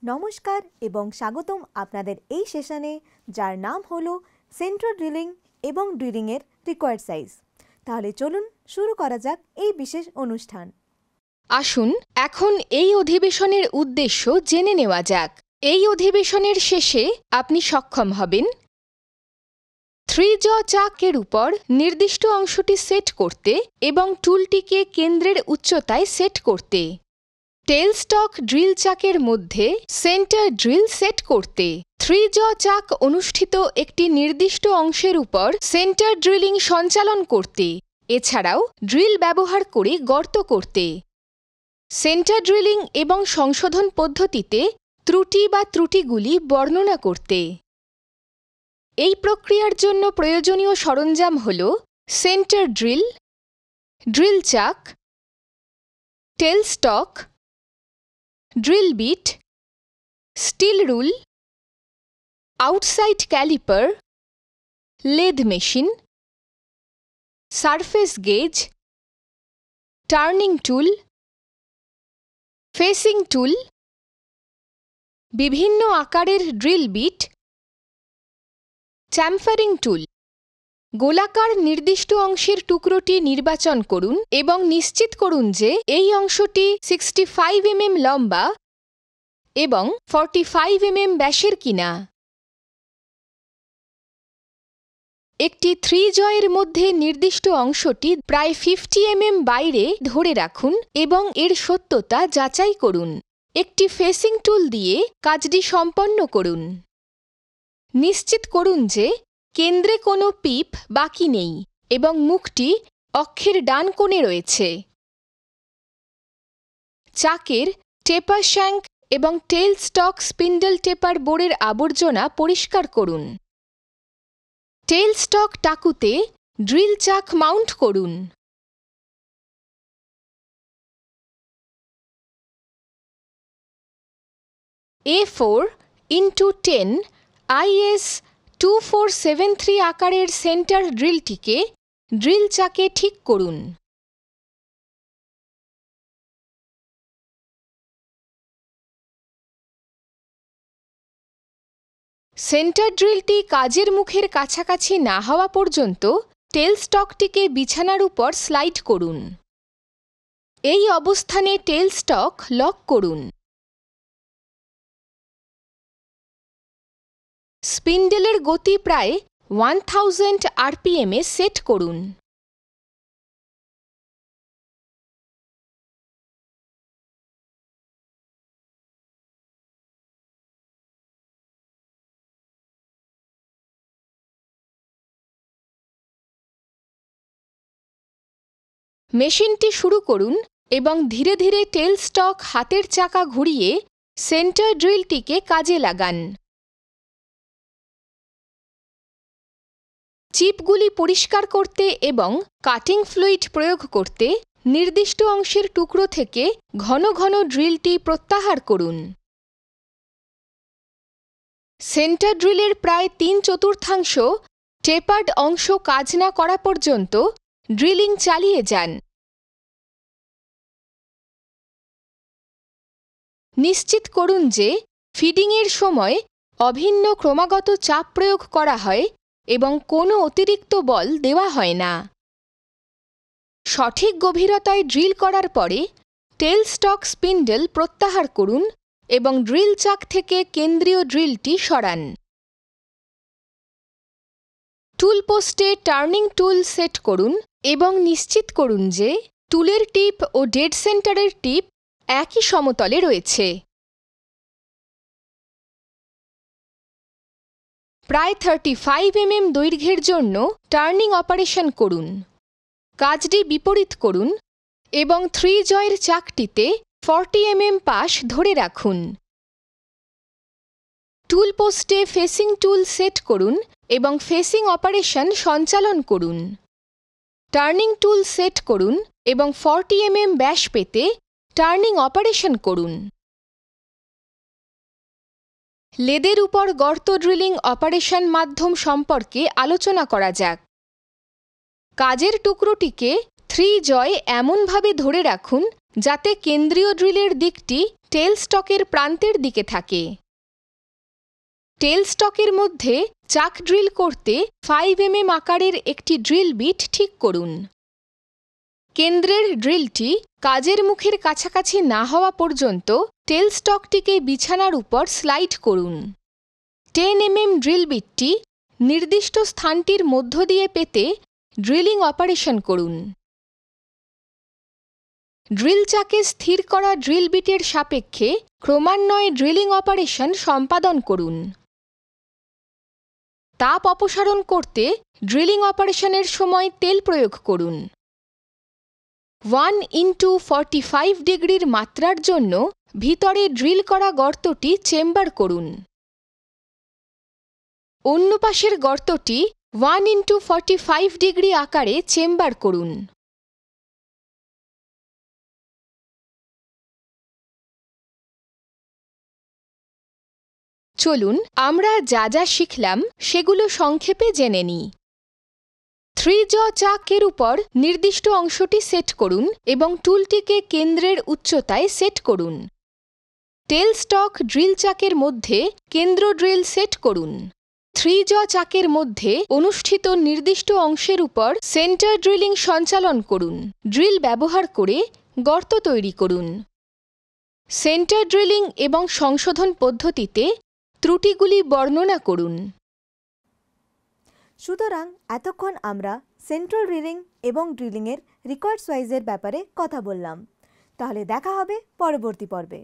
নমস্কার এবং স্বাগতম আপনাদের এই সেশনে, যার নাম হলো সেন্টার ড্রিলিং এবং ড্রিলিংয়ের রিকোয়ার্ড সাইজ। তাহলে চলুন শুরু করা যাক এই বিশেষ অনুষ্ঠান। আসুন এখন এই অধিবেশনের উদ্দেশ্য জেনে নেওয়া যাক। এই অধিবেশনের শেষে আপনি সক্ষম হবেন 3 জ চাকের উপর নির্দিষ্ট অংশটি সেট করতে এবং টুলটিকে কেন্দ্রের উচ্চতায় সেট করতে, টেল স্টক ড্রিল চাকের মধ্যে সেন্টার ড্রিল সেট করতে, 3 জ চাক অনুষ্ঠিত একটি নির্দিষ্ট অংশের উপর সেন্টার ড্রিলিং সঞ্চালন করতে, এছাড়াও ড্রিল ব্যবহার করে গর্ত করতে, সেন্টার ড্রিলিং এবং সংশোধন পদ্ধতিতে ত্রুটি বা ত্রুটিগুলি বর্ণনা করতে। এই প্রক্রিয়ার জন্য প্রয়োজনীয় সরঞ্জাম হল centre drill, drill chuck, tail stock, drill bit, steel rule, outside caliper, lathe machine, surface gauge, turning tool, facing tool, বিভিন্ন আকারের ড্রিল বিট, চ্যামফারিং টুল। গোলাকার নির্দিষ্ট অংশের টুকরোটি নির্বাচন করুন এবং নিশ্চিত করুন যে এই অংশটি 65 mm লম্বা এবং 45 mm ব্যাসের কিনা। একটি 3 জয়ের মধ্যে নির্দিষ্ট অংশটি প্রায় 50 mm বাইরে ধরে রাখুন এবং এর সত্যতা যাচাই করুন। একটি ফেসিং টুল দিয়ে কাজটি সম্পন্ন করুন। নিশ্চিত করুন যে কেন্দ্রে কোনো পিপ বাকি নেই এবং মুখটি অক্ষের ডান কোণে রয়েছে। চাকের টেপার শ্যাঙ্ক এবং টেল স্টক স্পিন্ডল টেপার বোর্ডের আবর্জনা পরিষ্কার করুন। টেল স্টক টাকুতে ড্রিল চাক মাউন্ট করুন। A4x10 IS 2473 আকারের সেন্টার ড্রিলটিকে ড্রিল চাকে ঠিক করুন। সেন্টার ড্রিলটি কাজের মুখের কাছাকাছি না হওয়া পর্যন্ত টেল স্টকটিকে বিছানার উপর স্লাইড করুন। এই অবস্থানে টেল স্টক লক করুন। স্পিন্ডেলের গতি প্রায় 1000 RPM এ সেট করুন। মেশিনটি শুরু করুন এবং ধীরে ধীরে টেল স্টক হাতের চাকা ঘুরিয়ে সেন্টার ড্রিলটিকে কাজে লাগান। চিপগুলি পরিষ্কার করতে এবং কাটিং ফ্লুইড প্রয়োগ করতে নির্দিষ্ট অংশের টুকরো থেকে ঘন ঘন ড্রিলটি প্রত্যাহার করুন। সেন্টার ড্রিলের প্রায় 3/4 টেপার্ড অংশ কাজ না করা পর্যন্ত ড্রিলিং চালিয়ে যান। নিশ্চিত করুন যে ফিডিংয়ের সময় অভিন্ন ক্রমাগত চাপ প্রয়োগ করা হয় এবং কোনো অতিরিক্ত বল দেওয়া হয় না। সঠিক গভীরতায় ড্রিল করার পরে টেল স্টক স্পিন্ডল প্রত্যাহার করুন এবং ড্রিল চাক থেকে কেন্দ্রীয় ড্রিলটি সরান। টুল পোস্টে টার্নিং টুল সেট করুন এবং নিশ্চিত করুন যে টুলের টিপ ও ডেড সেন্টারের টিপ একই সমতলে রয়েছে। প্রায় 35 mm দৈর্ঘ্যের জন্য টার্নিং অপারেশন করুন। কাজটি বিপরীত করুন এবং 3 জয়ের চাকটিতে 40 mm পাশ ধরে রাখুন। টুল পোস্টে ফেসিং টুল সেট করুন এবং ফেসিং অপারেশন সঞ্চালন করুন। টার্নিং টুল সেট করুন এবং 40 mm ব্যাস পেতে টার্নিং অপারেশন করুন। লেদের উপর গর্ত ড্রিলিং অপারেশন মাধ্যম সম্পর্কে আলোচনা করা যাক। কাজের টুকরোটিকে 3 জয় এমনভাবে ধরে রাখুন যাতে কেন্দ্রীয় ড্রিলের দিকটি টেল স্টকের প্রান্তের দিকে থাকে। টেল স্টকের মধ্যে চাক ড্রিল করতে 5 mm আকারের একটি ড্রিল বিট ঠিক করুন। কেন্দ্রের ড্রিলটি কাজের মুখের কাছাকাছি না হওয়া পর্যন্ত টেল স্টকটিকে বিছানার উপর স্লাইড করুন। 10 mm ড্রিল বিটটি নির্দিষ্ট স্থানটির মধ্য দিয়ে পেতে ড্রিলিং অপারেশন করুন। ড্রিল চাকে স্থির করা ড্রিল বিটের সাপেক্ষে ক্রমান্বয়ে ড্রিলিং অপারেশন সম্পাদন করুন। তাপ অপসারণ করতে ড্রিলিং অপারেশনের সময় তেল প্রয়োগ করুন। 1:45 ডিগ্রির মাত্রার জন্য ভিতরে ড্রিল করা গর্তটি চেম্বার করুন। অন্য পাশের গর্তটি 1:45 ডিগ্রি আকারে চেম্বার করুন। চলুন আমরা যা যা শিখলাম সেগুলো সংক্ষেপে জেনে নিই। 3 জ চাকের উপর নির্দিষ্ট অংশটি সেট করুন এবং টুলটিকে কেন্দ্রের উচ্চতায় সেট করুন। টেল স্টক ড্রিল চাকের মধ্যে কেন্দ্র ড্রিল সেট করুন। 3 জ চাকের মধ্যে অনুষ্ঠিত নির্দিষ্ট অংশের উপর সেন্টার ড্রিলিং সঞ্চালন করুন। ড্রিল ব্যবহার করে গর্ত তৈরি করুন। সেন্টার ড্রিলিং এবং সংশোধন পদ্ধতিতে ত্রুটিগুলি বর্ণনা করুন। সুতরাং এতক্ষণ আমরা সেন্ট্রাল ড্রিলিং এবং ড্রিলিংয়ের রিকোয়ার্ড সাইজের ব্যাপারে কথা বললাম। তাহলে দেখা হবে পরবর্তী পর্বে।